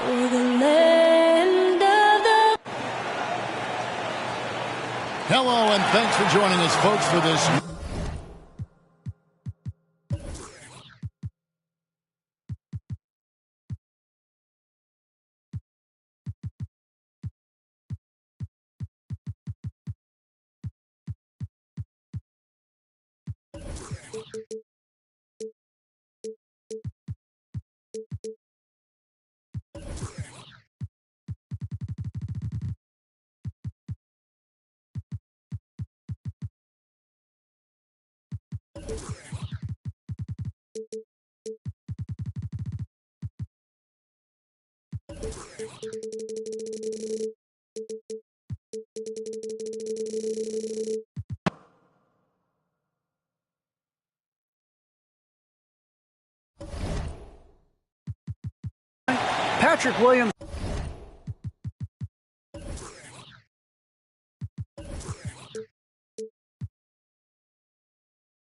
for the land of the... Hello, and thanks for joining us, folks, for this. Patrick Williams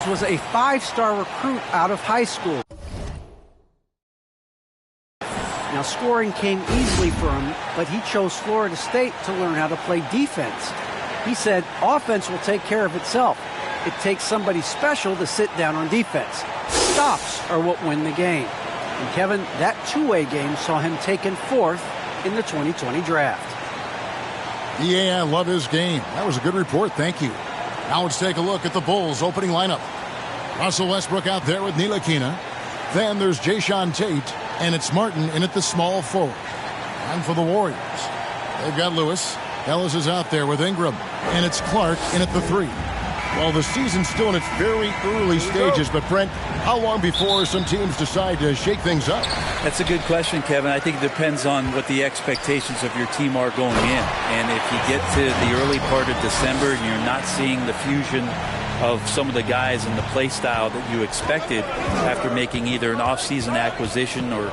was a 5-star recruit out of high school. Now, scoring came easily for him, but he chose Florida State to learn how to play defense. He said, offense will take care of itself. It takes somebody special to sit down on defense. Stops are what win the game. And Kevin, that two-way game saw him taken 4th in the 2020 draft. Yeah, I love his game. That was a good report. Thank you. Now let's take a look at the Bulls' opening lineup. Russell Westbrook out there with Ntilikina. Then there's Jayshawn Tate, and it's Martin in at the small forward. And for the Warriors, they've got Lewis. Ellis is out there with Ingram, and it's Clark in at the 3. Well, the season's still in its very early stages, but Brent, how long before some teams decide to shake things up? That's a good question, Kevin. I think it depends on what the expectations of your team are going in. And if you get to the early part of December and you're not seeing the fusion of some of the guys and the play style that you expected after making either an off-season acquisition or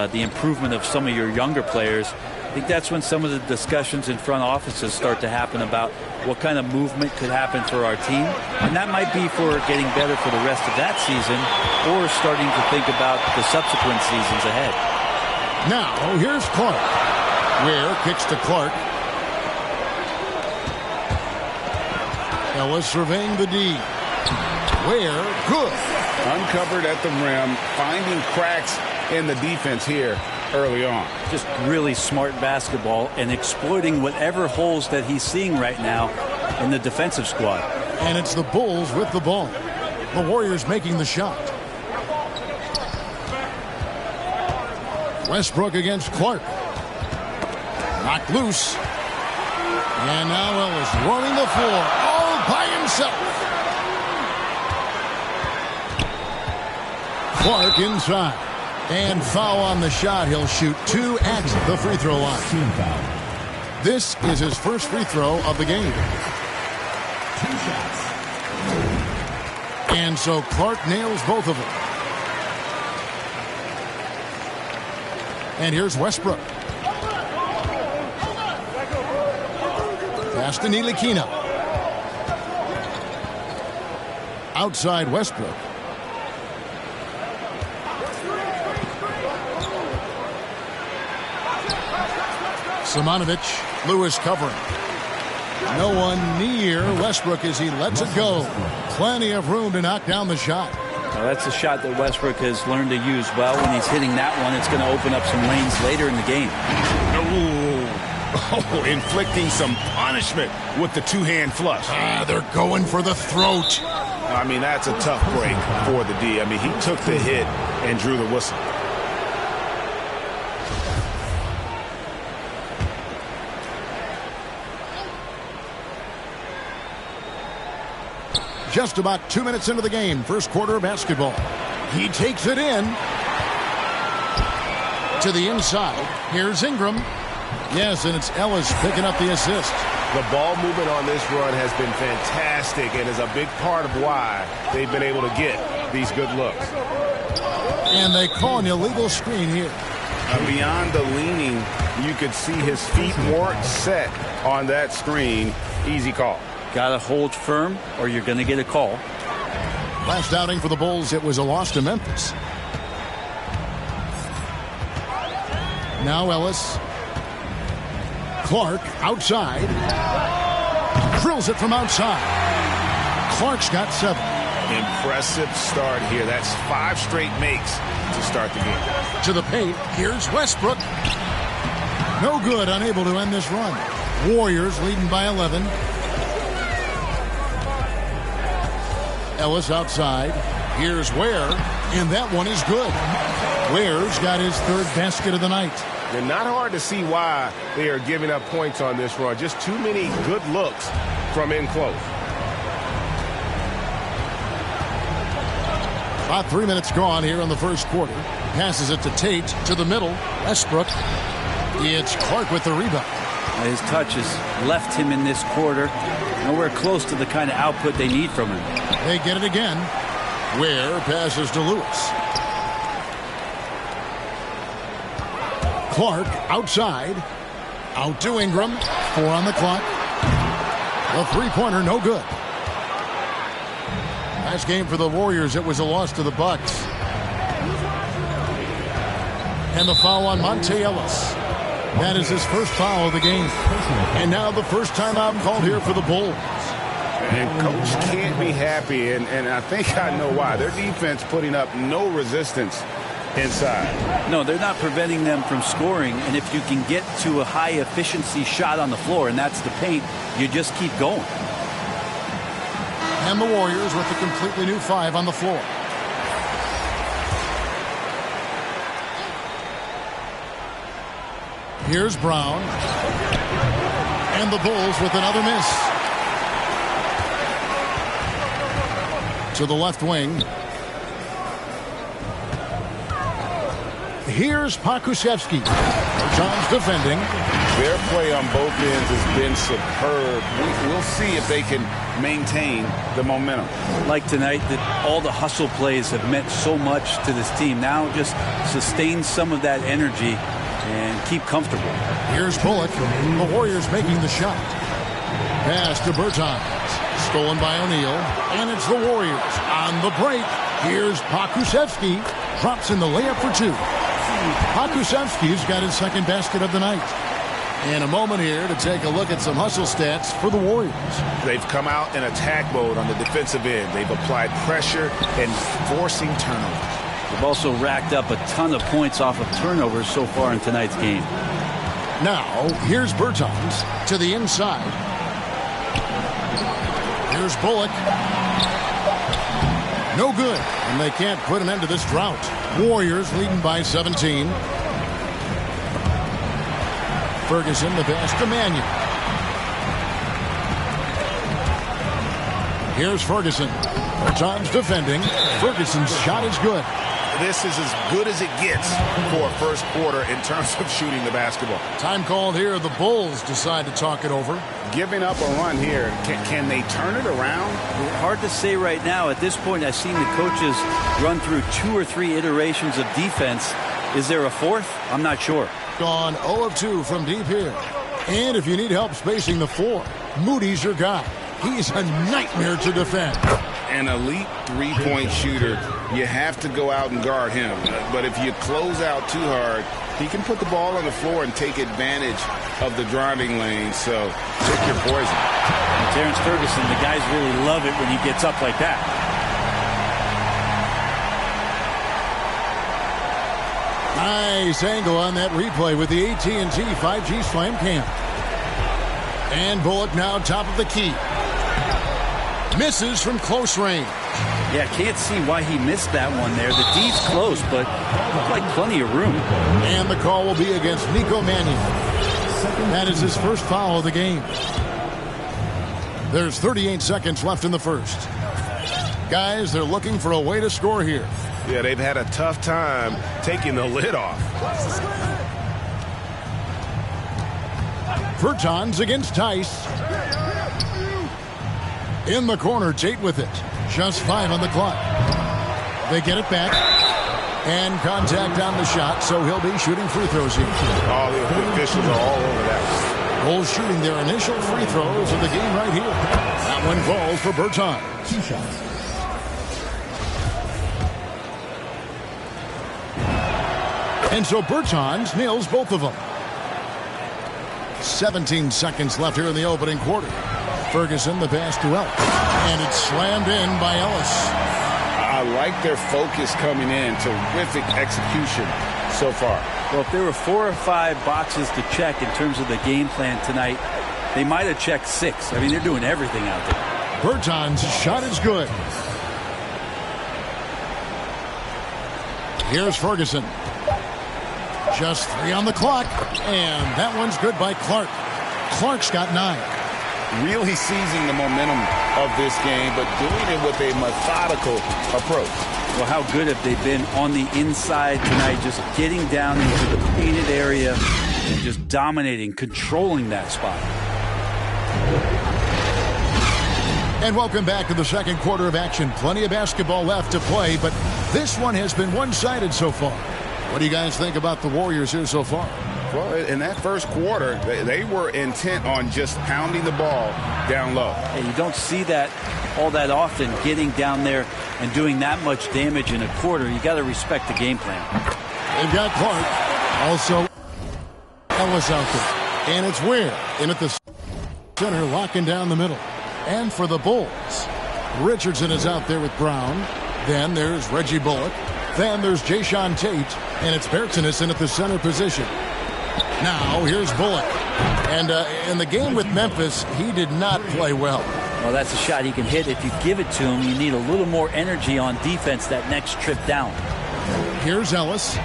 the improvement of some of your younger players, I think that's when some of the discussions in front offices start to happen about what kind of movement could happen for our team. And that might be for getting better for the rest of that season or starting to think about the subsequent seasons ahead. Now, here's Clark. Ware kicks to Clark. Ellis surveying the D. Ware, good. Uncovered at the rim, finding cracks in the defense here early on. Just really smart basketball and exploiting whatever holes that he's seeing right now in the defensive squad. And it's the Bulls with the ball. The Warriors making the shot. Westbrook against Clark. Knocked loose. And now Ellis running the floor all by himself. Clark inside. And foul on the shot. He'll shoot 2 at the free throw line. This is his first free throw of the game. 2 shots. And so Clark nails both of them. And here's Westbrook. Pass to Ntilikina. Outside Westbrook. Simonovic, Lewis covering. No one near Westbrook as he lets it go. Plenty of room to knock down the shot. Well, that's a shot that Westbrook has learned to use well. When he's hitting that one, it's going to open up some lanes later in the game. Oh, inflicting some punishment with the 2-hand flush. They're going for the throat. I mean, that's a tough break for the D. I mean, he took the hit and drew the whistle. Just about 2 minutes into the game, first quarter of basketball. He takes it in. To the inside. Here's Ingram. Yes, and it's Ellis picking up the assist. The ball movement on this run has been fantastic and is a big part of why they've been able to get these good looks. And they call an illegal screen here. Beyond the leaning, you could see his feet weren't set on that screen. Easy call. Got to hold firm or you're going to get a call. Last outing for the Bulls, it was a loss to Memphis. Now Ellis. Clark outside. Drills it from outside. Clark's got 7. Impressive start here. That's 5 straight makes to start the game. To the paint. Here's Westbrook. No good. Unable to end this run. Warriors leading by 11. Ellis outside. Here's Ware. And that one is good. Ware's got his 3rd basket of the night. They're not hard to see why they are giving up points on this run. Just too many good looks from in close. About 3 minutes gone here in the first quarter. Passes it to Tate to the middle. Westbrook. It's Clark with the rebound. His touch has left him in this quarter. Nowhere close to the kind of output they need from him. They get it again. Ware passes to Lewis. Clark outside. Out to Ingram. 4 on the clock. The 3-pointer no good. Last game for the Warriors, it was a loss to the Bucks. And the foul on Monte Ellis. That is his first foul of the game. And now the first timeout called here for the Bulls. And Coach can't be happy, and I think I know why. Their defense putting up no resistance inside. No, they're not preventing them from scoring, and if you can get to a high-efficiency shot on the floor, and that's the paint, you just keep going. And the Warriors with a completely new 5 on the floor. Here's Brown. And the Bulls with another miss. To the left wing. Here's Pokusevski. John's defending. Their play on both ends has been superb. We'll see if they can maintain the momentum. Like tonight, that all the hustle plays have meant so much to this team. Now just sustain some of that energy and keep comfortable. Here's Bullock. The Warriors making the shot. Pass to Bertans. Stolen by O'Neal. And it's the Warriors on the break. Here's Pokusevski. Drops in the layup for 2. Pokusevski's got his 2nd basket of the night. And a moment here to take a look at some hustle stats for the Warriors. They've come out in attack mode on the defensive end. They've applied pressure and forcing turnovers. They've also racked up a ton of points off of turnovers so far in tonight's game. Now, here's Bertans to the inside. Here's Bullock. No good. And they can't put an end to this drought. Warriors leading by 17. Ferguson, the pass to Mannion. Here's Ferguson. Bertans defending. Ferguson's shot is good. This is as good as it gets for a first quarter in terms of shooting the basketball. Time called here. The Bulls decide to talk it over. Giving up a run here. Can they turn it around? Hard to say right now. At this point, I've seen the coaches run through 2 or 3 iterations of defense. Is there a 4th? I'm not sure. Gone 0 of 2 from deep here. And if you need help spacing the floor, Moody's your guy. He's a nightmare to defend. An elite 3-point shooter, you have to go out and guard him. But if you close out too hard, he can put the ball on the floor and take advantage of the driving lane. So pick your poison. And Terrence Ferguson, the guys really love it when he gets up like that. Nice angle on that replay with the AT&T 5G Slam Cam. And Bullock now top of the key. Misses from close range. Yeah, can't see why he missed that one there. The D's close, but looked like plenty of room. And the call will be against Nico Mannion. That is his first foul of the game. There's 38 seconds left in the first. Guys, they're looking for a way to score here. Yeah, they've had a tough time taking the lid off. Bertans against Tice. In the corner, Tate with it. Just 5 on the clock. They get it back. And contact on the shot, so he'll be shooting free throws here. All the officials are all over that. Bulls shooting their initial free throws of the game right here. That one falls for Bertans. 2 shots. And so Bertans nails both of them. 17 seconds left here in the opening quarter. Ferguson, the pass to Ellis. And it's slammed in by Ellis. I like their focus coming in. Terrific execution so far. Well, if there were 4 or 5 boxes to check in terms of the game plan tonight, they might have checked 6. I mean, they're doing everything out there. Bertans' shot is good. Here's Ferguson. Just 3 on the clock. And that one's good by Clark. Clark's got 9. Really seizing the momentum of this game, but doing it with a methodical approach. Well, how good have they been on the inside tonight, just getting down into the painted area and just dominating, controlling that spot. And welcome back to the second quarter of action. Plenty of basketball left to play, but this one has been one-sided so far. What do you guys think about the Warriors here so far? Well, in that first quarter, they were intent on just pounding the ball down low. And you don't see that all that often, getting down there and doing that much damage in a quarter. You got to respect the game plan. They've got Clark. Also, Ellis out there. And it's Ware in at the center, locking down the middle. And for the Bulls, Richardson is out there with Brown. Then there's Reggie Bullock. Then there's Jayshawn Tate. And it's Bertans in at the center position. Now, here's Bullock. And in the game with Memphis, he did not play well. Well, that's a shot he can hit. If you give it to him, you need a little more energy on defense that next trip down. Here's Ellis.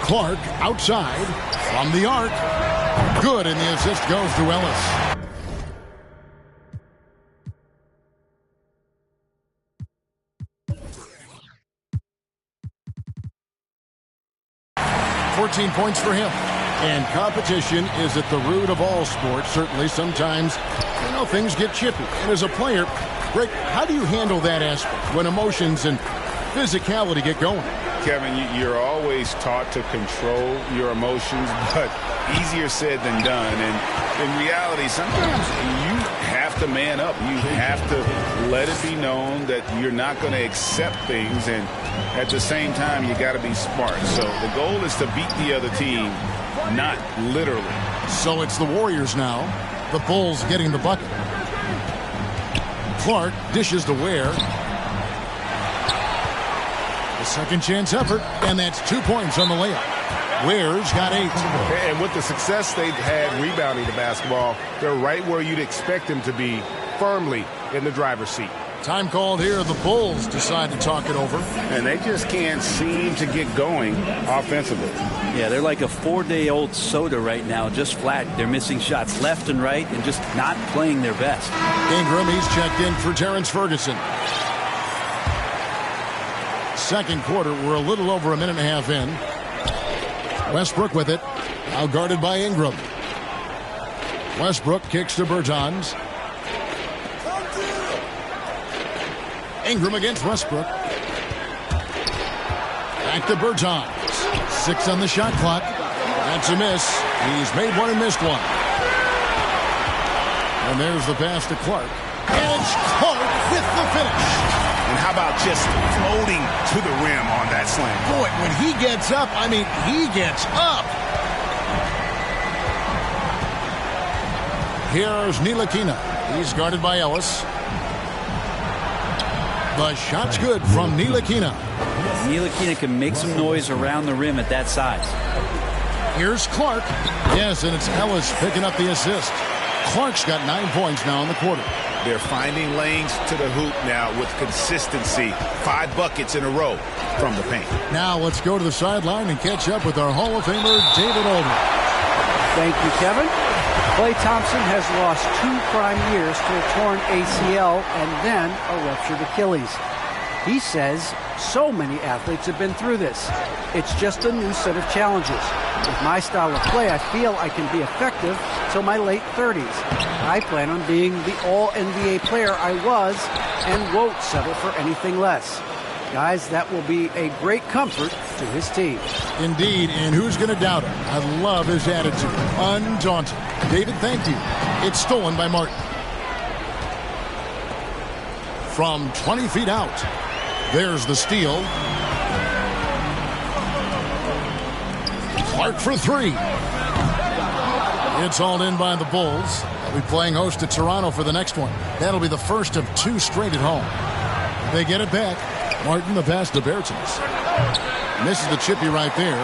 Clark outside from the arc. Good, and the assist goes to Ellis. 14 points for him. And competition is at the root of all sports. Certainly, sometimes, things get chippy. And as a player, Rick, how do you handle that aspect when emotions and physicality get going? Kevin, you're always taught to control your emotions, but easier said than done. And in reality, sometimes you have to man up. You have to let it be known that you're not going to accept things. And at the same time, you got to be smart. So the goal is to beat the other team, not literally. So it's the Warriors now. The Bulls getting the bucket. Clark dishes to Ware. The second chance effort, and that's 2 points on the layup. Ware's got 8. And with the success they've had rebounding the basketball, they're right where you'd expect them to be, firmly in the driver's seat. Time called here. The Bulls decide to talk it over. And they just can't seem to get going offensively. Yeah, they're like a 4-day-old soda right now, just flat. They're missing shots left and right and just not playing their best. Ingram, he's checked in for Terrence Ferguson. Second quarter, we're a little over a minute and a half in. Westbrook with it. Now guarded by Ingram. Westbrook kicks to Bertans. Ingram against Westbrook. Back to Bertans. 6 on the shot clock. That's a miss. He's made one and missed one. And there's the pass to Clark. And it's Clark with the finish. And how about just floating to the rim on that slam? Boy, when he gets up, he gets up. Here's Ntilikina. He's guarded by Ellis. The shot's good from Ntilikina. Ntilikina can make some noise around the rim at that size. Here's Clark. Yes, and it's Ellis picking up the assist. Clark's got 9 points now in the quarter. They're finding lanes to the hoop now with consistency. 5 buckets in a row from the paint. Now let's go to the sideline and catch up with our Hall of Famer, David Aldridge. Thank you, Kevin. Klay Thompson has lost 2 prime years to a torn ACL and then a ruptured Achilles. He says so many athletes have been through this. It's just a new set of challenges. With my style of play, I feel I can be effective till my late 30s. I plan on being the all-NBA player I was and won't settle for anything less. Guys, that will be a great comfort to his team. Indeed, and who's going to doubt him? I love his attitude. Undaunted. David, thank you. It's stolen by Martin. From 20 feet out, there's the steal. Clark for three. It's all in by the Bulls. They'll be playing host to Toronto for the next one. That'll be the first of two straight at home. They get it back. Martin, the pass to Bertens. Misses the chippy right there.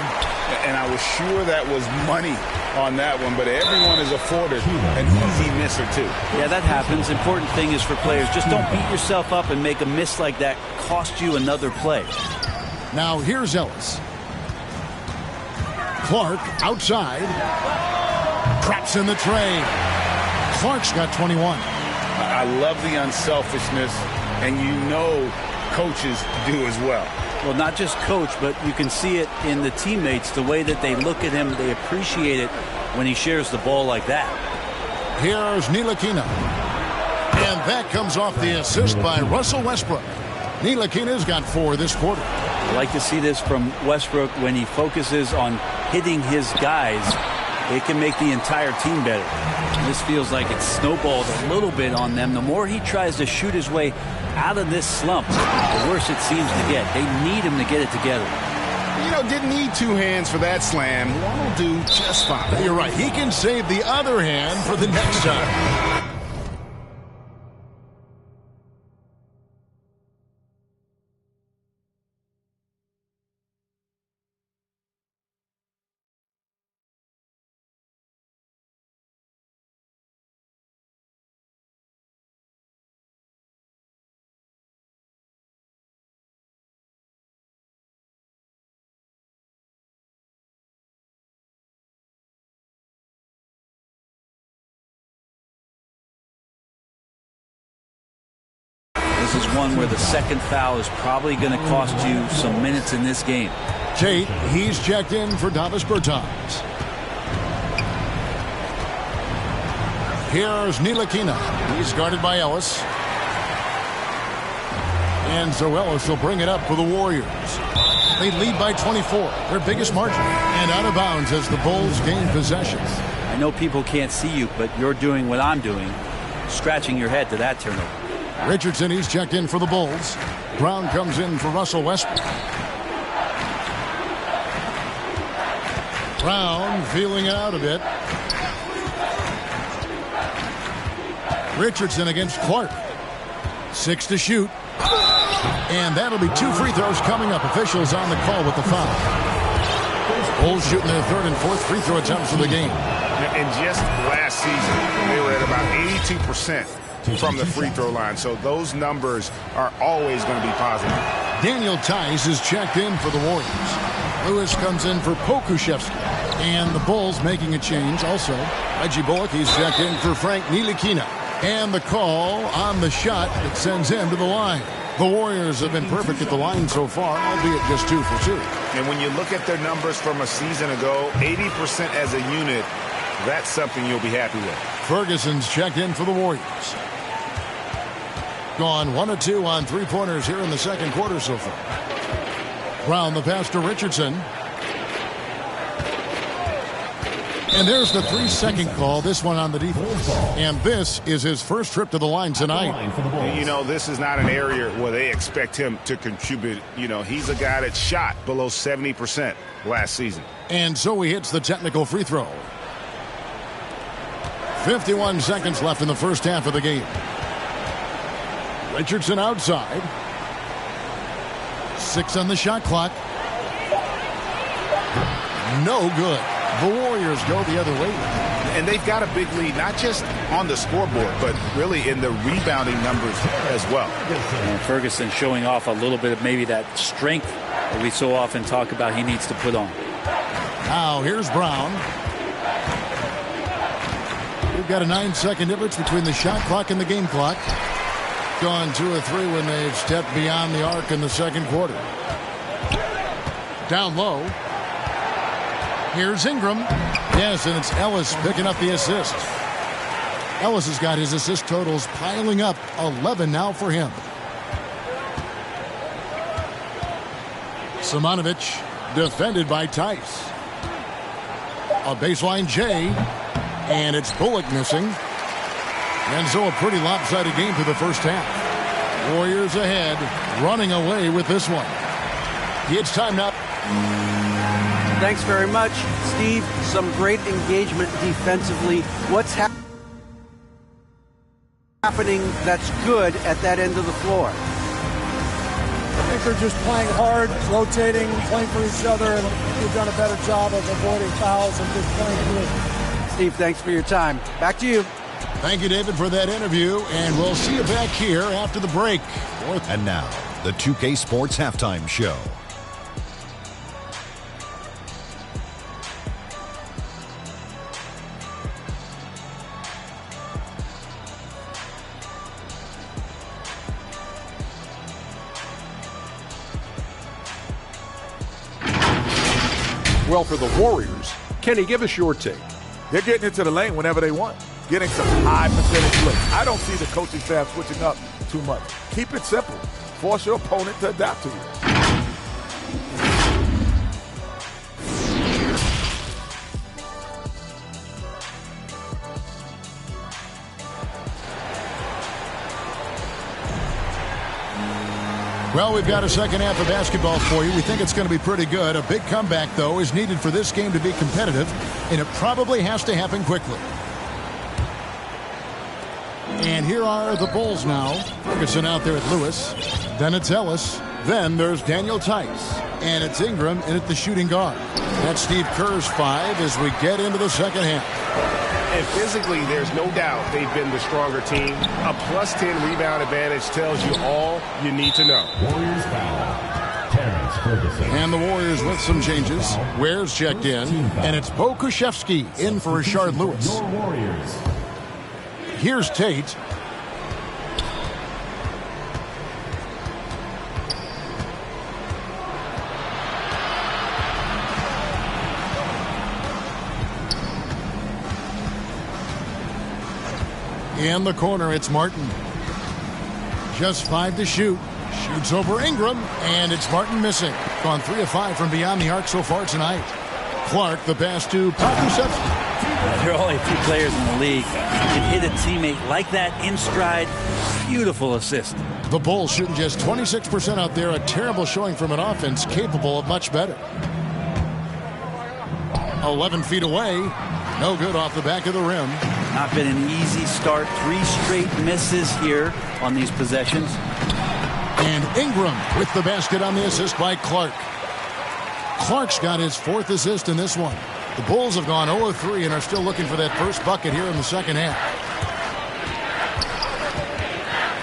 And I was sure that was money on that one, but everyone is afforded an easy misser too. Yeah, that happens. Important thing is for players, just don't beat yourself up and make a miss like that cost you another play. Now here's Ellis. Clark outside. Traps in the tray. Clark's got 21. I love the unselfishness, and you know coaches do as well. Well, not just coach, but you can see it in the teammates, the way that they look at him. They appreciate it when he shares the ball like that. Here's Ntilikina. And that comes off the assist by Russell Westbrook. Ntilikina's got 4 this quarter. I like to see this from Westbrook when he focuses on hitting his guys. It can make the entire team better. This feels like it's snowballed a little bit on them. The more he tries to shoot his way out of this slump, the worse it seems to get. They need him to get it together. You know, didn't need 2 hands for that slam. One will do just fine. You're right. He can save the other hand for the next time. This is one where the second foul is probably going to cost you some minutes in this game. Tate, he's checked in for Davis Bertans. Here's Ntilikina. He's guarded by Ellis. And so Ellis will bring it up for the Warriors. They lead by 24, their biggest margin. And out of bounds as the Bulls gain possession. I know people can't see you, but you're doing what I'm doing, scratching your head to that turnover. Richardson, he's checked in for the Bulls. Brown comes in for Russell Westbrook. Brown feeling it out a bit. Richardson against Clark. 6 to shoot. And that'll be 2 free throws coming up. Officials on the call with the foul. Bulls shooting their 3rd and 4th free throw attempts of the game. And just last season, they were at about 82% from the free throw line. So those numbers are always going to be positive. Daniel Tice is checked in for the Warriors. Lewis comes in for Pokuševski. And the Bulls making a change also. Reggie Bullock, he's checked in for Frank Ntilikina. And the call on the shot that sends him to the line. The Warriors have been perfect at the line so far, albeit just 2 for 2. And when you look at their numbers from a season ago, 80% as a unit, that's something you'll be happy with. Ferguson's checked in for the Warriors. Gone 1 of 2 on 3-pointers here in the second quarter so far. Brown the pass to Richardson. And there's the 3-second call, this one on the defense. And this is his first trip to the line tonight. You know, this is not an area where they expect him to contribute. You know, he's a guy that shot below 70% last season. And so he hits the technical free throw. 51 seconds left in the first half of the game. Richardson outside. 6 on the shot clock. No good. The Warriors go the other way. And they've got a big lead, not just on the scoreboard, but really in the rebounding numbers as well. And Ferguson showing off a little bit of maybe that strength that we so often talk about he needs to put on. Now here's Brown. We've got a 9-second difference between the shot clock and the game clock. Gone 2 of 3 when they've stepped beyond the arc in the second quarter. Down low. Here's Ingram. Yes, and it's Ellis picking up the assist. Ellis has got his assist totals piling up. 11 now for him. Simonovic defended by Tice. A baseline J. And it's Bullock missing. And so a pretty lopsided game for the first half. Warriors ahead, running away with this one. It's time now. Thanks very much, Steve. Some great engagement defensively. What's happening that's good at that end of the floor? I think they're just playing hard, rotating, playing for each other, and they've done a better job of avoiding fouls and just playing good. Steve, thanks for your time. Back to you. Thank you, David, for that interview, and we'll see you back here after the break. And now, the 2K Sports Halftime Show. Well, for the Warriors, Kenny, give us your take. They're getting into the lane whenever they want, getting some high percentage looks. I don't see the coaching staff switching up too much. Keep it simple. Force your opponent to adapt to you. Well, we've got a second half of basketball for you. We think it's going to be pretty good. A big comeback, though, is needed for this game to be competitive, and it probably has to happen quickly. And here are the Bulls now. Ferguson out there at Lewis. Then it's Ellis. Then there's Daniel Tice. And it's Ingram in at the shooting guard. That's Steve Kerr's 5 as we get into the second half. And physically, there's no doubt they've been the stronger team. A plus 10 rebound advantage tells you all you need to know. Warriors foul. Terrence Ferguson. And the Warriors with some changes. Ware's checked in. And it's Bo Kushevsky in for Rashard Lewis. Your Warriors. Here's Tate. In the corner, it's Martin. Just 5 to shoot. Shoots over Ingram, and it's Martin missing. Gone 3 of 5 from beyond the arc so far tonight. Clark, the pass to Pakusevsky. There are only a few players in the league who can hit a teammate like that in stride. Beautiful assist. The Bulls shooting just 26% out there. A terrible showing from an offense capable of much better. 11 feet away. No good off the back of the rim. Not been an easy start. 3 straight misses here on these possessions. And Ingram with the basket on the assist by Clark. Clark's got his 4th assist in this one. The Bulls have gone 0-3 and are still looking for that first bucket here in the second half.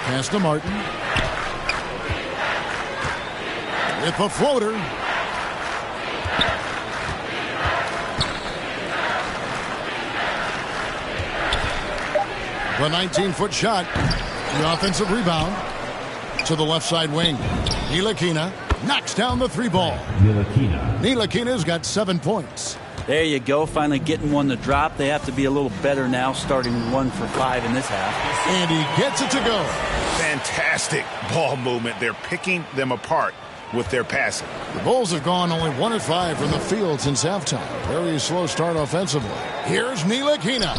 Pass to Martin. With the floater. The 19-foot shot. The offensive rebound to the left side wing. Ntilikina knocks down the 3 ball. Ntilikina's got 7 points. There you go. Finally getting one to drop. They have to be a little better now, starting 1 for 5 in this half. And he gets it to go. Fantastic ball movement. They're picking them apart with their passing. The Bulls have gone only 1 of 5 from the field since halftime. Very slow start offensively. Here's Ntilikina.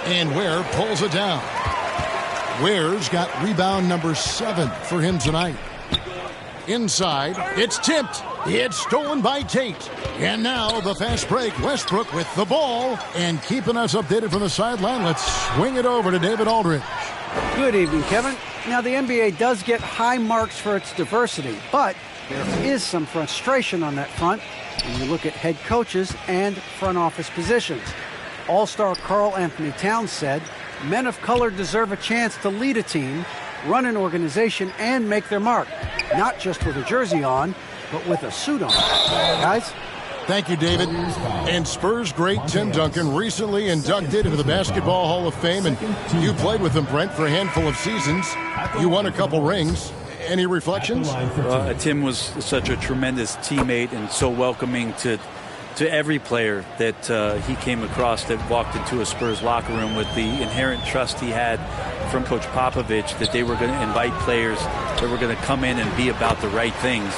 And Ware pulls it down. Ware's got rebound number 7 for him tonight. Inside, it's tipped. It's stolen by Tate. And now the fast break. Westbrook with the ball and keeping us updated from the sideline. Let's swing it over to David Aldridge. Good evening, Kevin. Now, the NBA does get high marks for its diversity, but there is some frustration on that front when you look at head coaches and front office positions. All-star Karl Anthony Towns said, men of color deserve a chance to lead a team, run an organization, and make their mark. Not just with a jersey on, but with a suit on. Guys? Thank you, David. And Spurs great Tim Duncan recently inducted into the Basketball Hall of Fame, and you played with him, Brent, for a handful of seasons. You won a couple rings. Any reflections? Tim was such a tremendous teammate and so welcoming to every player that he came across that walked into a Spurs locker room, with the inherent trust he had from Coach Popovich that they were going to invite players that were going to come in and be about the right things.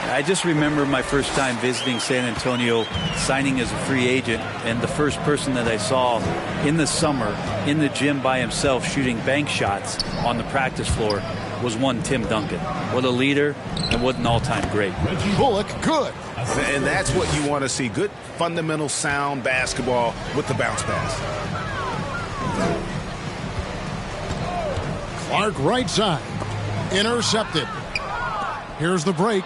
I just remember my first time visiting San Antonio, signing as a free agent, and the first person that I saw in the summer in the gym by himself shooting bank shots on the practice floor was one Tim Duncan. What a leader and what an all-time great. Bullock, good. And that's what you want to see. Good, fundamental, sound basketball with the bounce pass. Clark right side. Intercepted. Here's the break.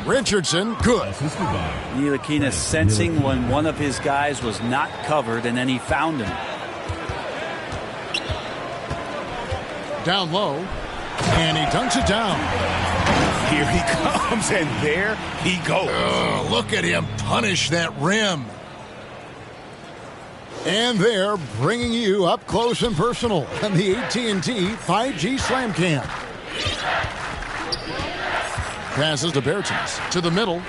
Richardson, good. Ntilikina sensing when one of his guys was not covered, and then he found him. Down low, and he dunks it down. Here he comes, and there he goes. Oh, look at him punish that rim. And they're bringing you up close and personal on the AT&T 5G Slam Cam. Passes to Bertens to the middle.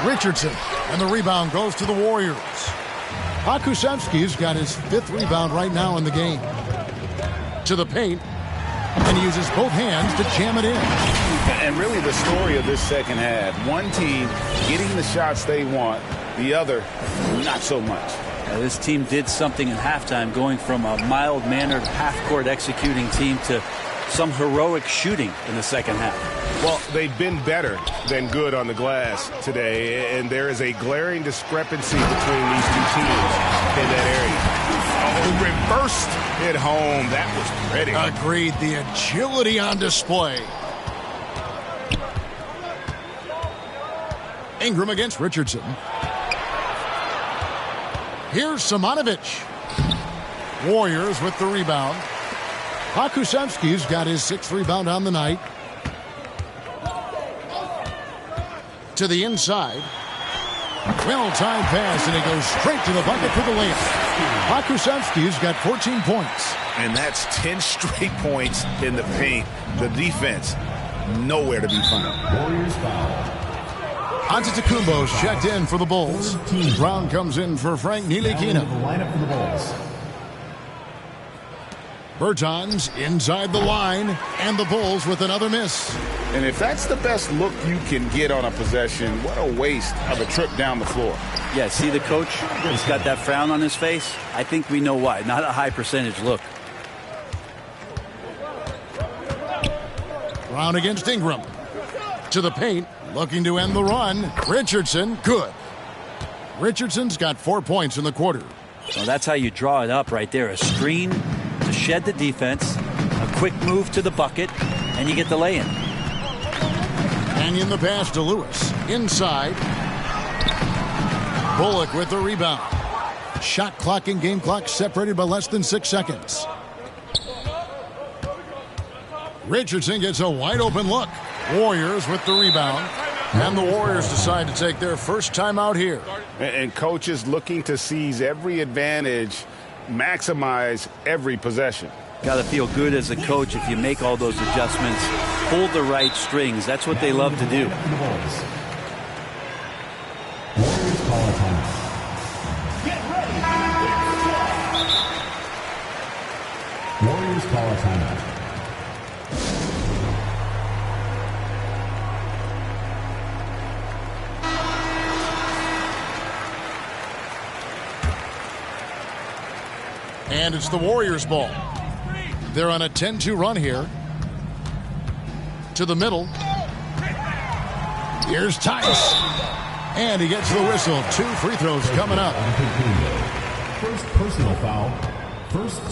Richardson, and the rebound goes to the Warriors. Pokusevski's got his 5th rebound right now in the game. To the paint, and he uses both hands to jam it in. And really the story of this second half, one team getting the shots they want, the other not so much. This team did something in halftime, going from a mild-mannered half-court executing team to some heroic shooting in the second half. Well, they've been better than good on the glass today, and there is a glaring discrepancy between these two teams in that area. Oh, reversed it home. That was pretty. Agreed. The agility on display. Ingram against Richardson. Here's Simonovic. Warriors with the rebound. Pokusevski's got his 6th rebound on the night. To the inside. Well-timed pass, and it goes straight to the bucket for the layup. Pokusevski's got 14 points. And that's 10 straight points in the paint. The defense, nowhere to be found. Warriors foul. Antetokounmpo's checked in for the Bulls. Brown comes in for Frank Ntilikina. The lineup for the Bulls. Bertans inside the line, and the Bulls with another miss. And if that's the best look you can get on a possession, what a waste of a trip down the floor. Yeah, see the coach? He's got that frown on his face. I think we know why. Not a high percentage look. Brown against Ingram. To the paint, looking to end the run. Richardson, good. Richardson's got 4 points in the quarter. Well, that's how you draw it up right there. A screen to shed the defense, a quick move to the bucket, and you get the lay-in. Canyon the pass to Lewis. Inside. Bullock with the rebound. Shot clock and game clock separated by less than 6 seconds. Richardson gets a wide open look. Warriors with the rebound. And the Warriors decide to take their first time out here. And coaches looking to seize every advantage, maximize every possession. Got to feel good as a coach if you make all those adjustments. Pull the right strings. That's what they love to do. Warriors call a timeout. Get ready. Warriors call a timeout. And it's the Warriors' ball. They're on a 10-2 run here. To the middle. Here's Tice. And he gets the whistle. 2 free throws coming up. First personal foul.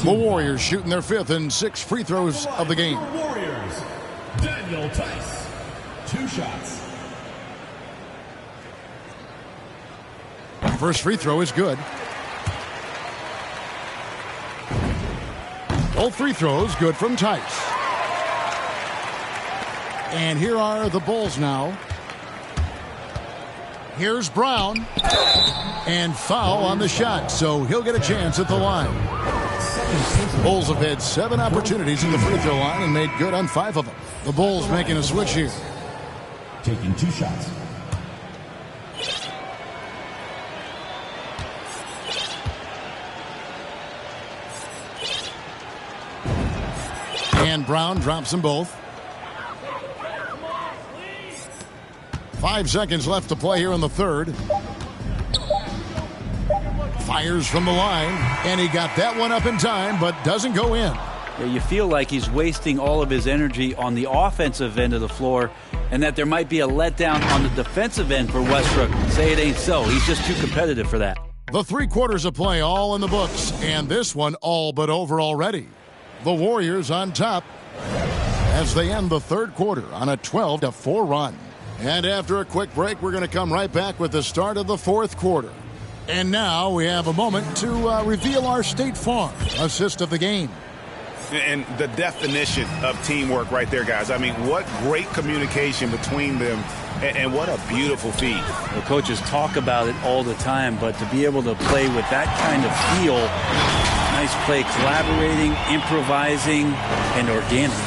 The Warriors shooting their 5th and 6th free throws of the game. Warriors. Daniel Tice. 2 shots. First free throw is good. Both free throws good from Tice. And here are the Bulls now. Here's Brown. And foul on the shot, so he'll get a chance at the line. Bulls have had 7 opportunities at the free throw line and made good on 5 of them. The Bulls making a switch here. Taking 2 shots. And Brown drops them both. 5 seconds left to play here in the third. Fires from the line, and he got that one up in time, but doesn't go in. You feel like he's wasting all of his energy on the offensive end of the floor, and that there might be a letdown on the defensive end for Westbrook. Say it ain't so. He's just too competitive for that. The 3 quarters of play all in the books, and this one all but over already. The Warriors on top as they end the 3rd quarter on a 12-4 run. And after a quick break, we're going to come right back with the start of the 4th quarter. And now we have a moment to reveal our State Farm assist of the game. And the definition of teamwork right there, guys. I mean, what great communication between them, and what a beautiful feed. The coaches talk about it all the time, but to be able to play with that kind of feel, nice play, collaborating, improvising, and organic.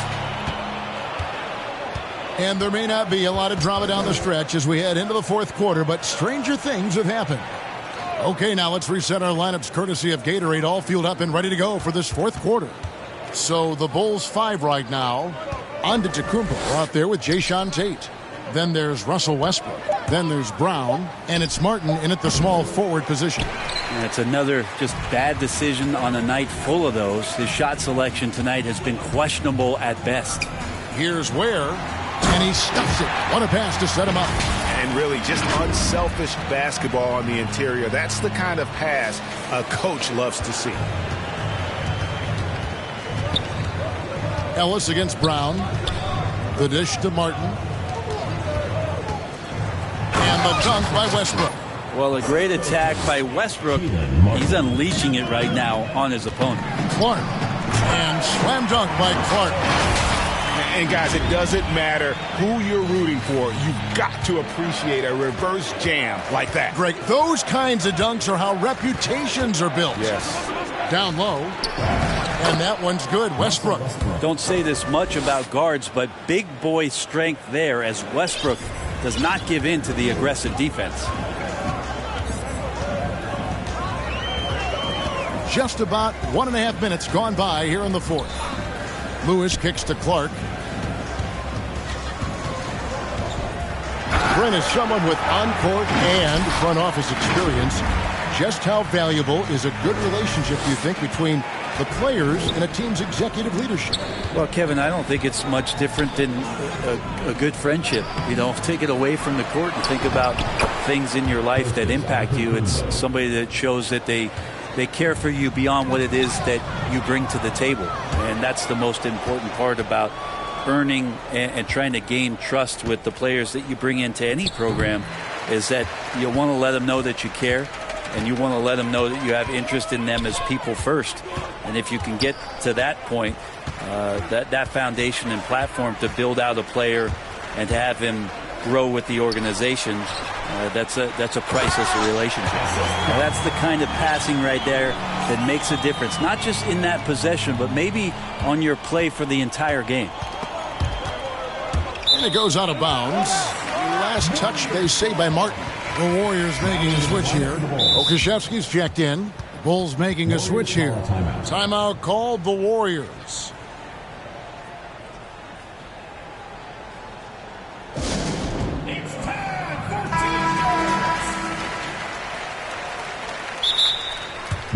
And there may not be a lot of drama down the stretch as we head into the 4th quarter, but stranger things have happened. Okay, now let's reset our lineups courtesy of Gatorade, all fueled up and ready to go for this 4th quarter. So the Bulls 5 right now. Antetokounmpo out there with Jayshawn Tate. Then there's Russell Westbrook. Then there's Brown. And it's Martin in at the small forward position. And it's another just bad decision on a night full of those. His shot selection tonight has been questionable at best. Here's Ware. And he stuffs it. What a pass to set him up. And really just unselfish basketball on the interior. That's the kind of pass a coach loves to see. Ellis against Brown. The dish to Martin. And the dunk by Westbrook. Well, a great attack by Westbrook. He's unleashing it right now on his opponent. Clark. And slam dunk by Clark. And guys, it doesn't matter who you're rooting for. You've got to appreciate a reverse jam like that. Greg, those kinds of dunks are how reputations are built. Yes. Down low. And that one's good. Westbrook. Don't say this much about guards, but big boy strength there as Westbrook does not give in to the aggressive defense. Just about 1.5 minutes gone by here in the 4th. Lewis kicks to Clark. Brent is someone with on-court and front office experience. Just how valuable is a good relationship, do you think, between the players and a team's executive leadership? Well, Kevin, I don't think it's much different than a good friendship. You know, take it away from the court and think about things in your life that impact you. It's somebody that shows that they care for you beyond what it is that you bring to the table. And that's the most important part about earning and trying to gain trust with the players that you bring into any program, is that you want to let them know that you care, and you want to let them know that you have interest in them as people first. And if you can get to that point, that foundation and platform to build out a player and to have him grow with the organization, that's a priceless relationship. Now, that's the kind of passing right there that makes a difference, not just in that possession, but maybe on your play for the entire game. And it goes out of bounds. Last touch, they say, by Martin. The Warriors making a switch here. Okashevsky's checked in. Bulls making a switch here. Timeout called the Warriors. It's time for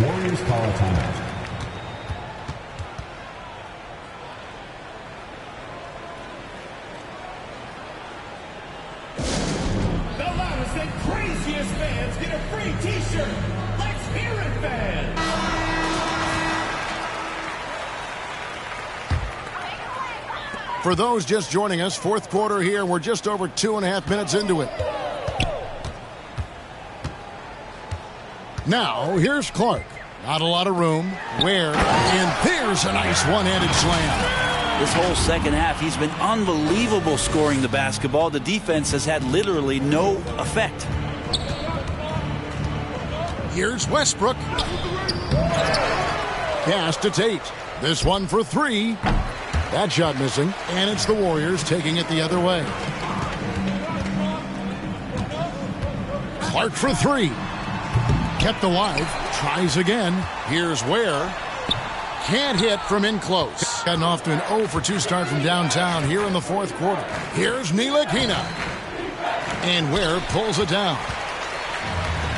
Warriors call a timeout. Craziest fans get a free t-shirt. Let's hear it, fans. For those just joining us, 4th quarter here. We're just over 2.5 minutes into it. Now, here's Clark. Not a lot of room. Ware, and there's a nice one-handed slam. This whole second half, he's been unbelievable scoring the basketball. The defense has had literally no effect. Here's Westbrook. Pass to Tate. This one for 3. That shot missing. And it's the Warriors taking it the other way. Clark for 3. Kept alive. Tries again. Here's Ware. Can't hit from in close. Gotten off to an 0 for 2 start from downtown here in the 4th quarter. Here's Ntilikina. And Ware pulls it down.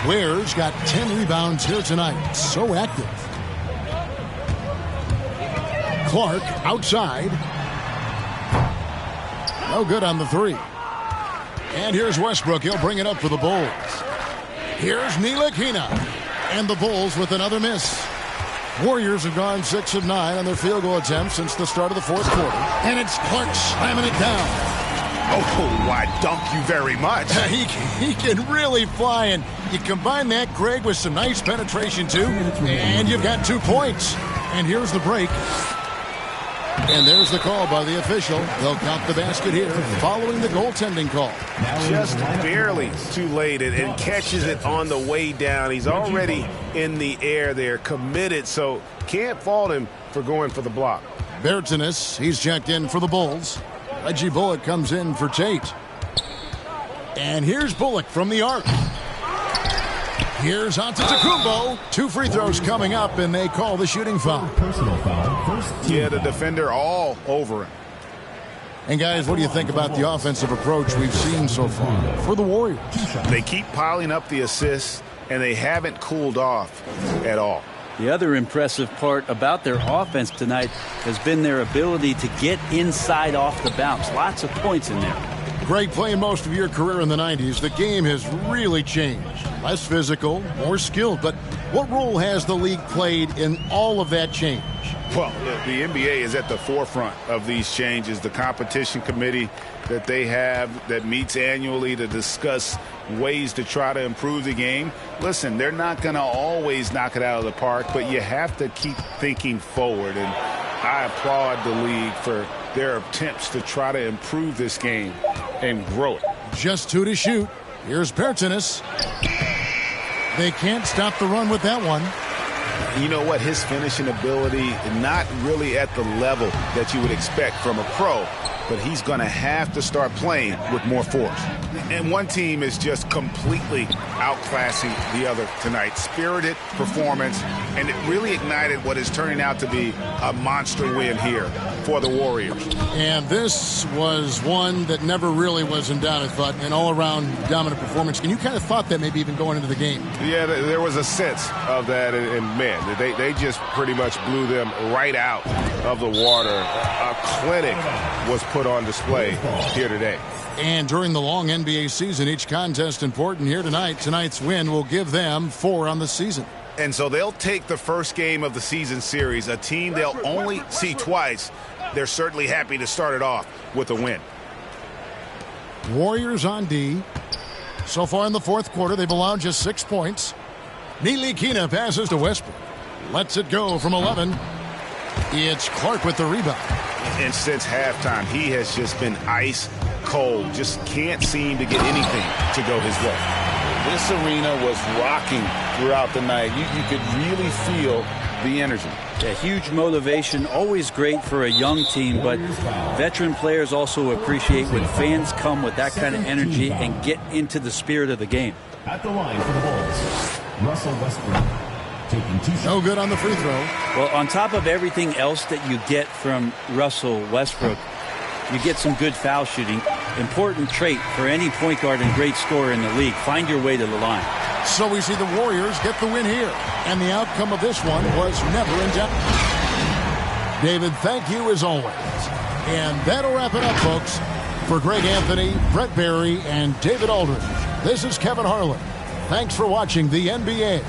Ware's got 10 rebounds here tonight. So active. Clark outside. No good on the three. And here's Westbrook. He'll bring it up for the Bulls. Here's Ntilikina. And the Bulls with another miss. Warriors have gone 6 of 9 on their field goal attempts since the start of the fourth quarter. And it's Clark slamming it down. Oh, I dunk you very much. He can really fly, and you combine that, Greg, with some nice penetration, too, and you've got 2 points. And here's the break. And there's the call by the official. They'll count the basket here following the goaltending call. Just barely too late and catches it on the way down. He's already in the air there, committed, so can't fault him for going for the block. Bertanis, he's checked in for the Bulls. Reggie Bullock comes in for Tate. And here's Bullock from the arc. Here's Antetokounmpo. 2 free throws coming up, and they call the shooting foul. Personal foul. First team. Yeah, the defender all over him. And guys, what do you think about the offensive approach we've seen so far for the Warriors? They keep piling up the assists, and they haven't cooled off at all. The other impressive part about their offense tonight has been their ability to get inside off the bounce. Lots of points in there. Greg, playing most of your career in the 90s, the game has really changed. Less physical, more skilled. But what role has the league played in all of that change? Well, the NBA is at the forefront of these changes. The competition committee that they have that meets annually to discuss ways to try to improve the game. Listen, they're not going to always knock it out of the park, but you have to keep thinking forward. And I applaud the league for their attempts to try to improve this game and grow it. Just 2 to shoot. Here's Bertanis. They can't stop the run with that one. You know what? His finishing ability, not really at the level that you would expect from a pro, but he's going to have to start playing with more force. And one team is just completely outclassing the other tonight. Spirited performance, and it really ignited what is turning out to be a monster win here for the Warriors. And this was one that never really was in doubt, I thought, an all-around dominant performance. And you kind of thought that maybe even going into the game. Yeah, there was a sense of that, and man, they just pretty much blew them right out of the water. A clinic was put on display here today. And during the long NBA season, each contest important here tonight. Tonight's win will give them 4 on the season. And so they'll take the first game of the season series, a team they'll only see twice. They're certainly happy to start it off with a win. Warriors on D. So far in the fourth quarter, they've allowed just 6 points. Ntilikina passes to Westbrook. Lets it go from 11. It's Clark with the rebound. And since halftime, he has just been ice cold. Just can't seem to get anything to go his way. This arena was rocking throughout the night. You could really feel the energy. A huge motivation, always great for a young team, but veteran players also appreciate when fans come with that kind of energy and get into the spirit of the game. At the line for the Bulls, Russell Westbrook. No good on the free throw. Well, on top of everything else that you get from Russell Westbrook, you get some good foul shooting. Important trait for any point guard and great scorer in the league. Find your way to the line. So we see the Warriors get the win here. And the outcome of this one was never in doubt. David, thank you as always. And that'll wrap it up, folks. For Greg Anthony, Brett Barry, and David Aldridge, this is Kevin Harlan. Thanks for watching the NBA.